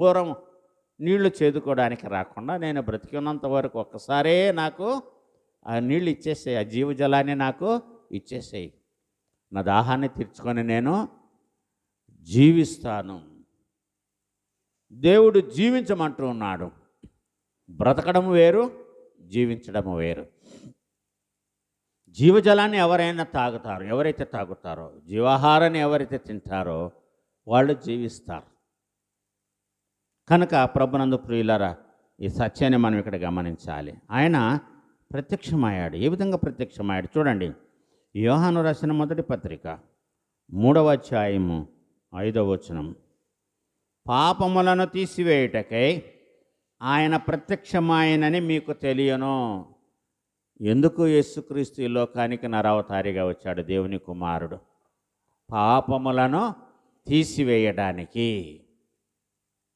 పూర్వం నీళ్లు చేదుకోవడానికి రాకుండా నేను బ్రతికి ఉన్నంత వరకు ఒక్కసారే నాకు ఆ నీళ్ళు ఇచ్చేసేయి, ఆ జీవజలాన్ని నాకు ఇచ్చేసేయి, నా దాహాన్ని తీర్చుకొని నేను జీవిస్తాను. దేవుడు జీవించమంటూ ఉన్నాడు. బ్రతకడం వేరు, జీవించడం వేరు. జీవజలాన్ని ఎవరైనా తాగుతారు, ఎవరైతే తాగుతారో, జీవాహారాన్ని ఎవరైతే తింటారో వాళ్ళు జీవిస్తారు. కనుక ప్రభునందు ప్రియులారా, ఈ సత్యాన్ని మనం ఇక్కడ గమనించాలి. ఆయన ప్రత్యక్షమయ్యాడు. ఏ విధంగా ప్రత్యక్షమయ్యాడు చూడండి. యోహాను రాసిన మొదటి పత్రిక 3వ అధ్యాయము 5వ వచనం. పాపములను తీసివేయుటకై ఆయన ప్రత్యక్షమాయనని మీకు తెలియను. ఎందుకు యేసుక్రీస్తు ఈ లోకానికి నరావతారిగా వచ్చాడు? దేవుని కుమారుడు పాపములను తీసివేయడానికి.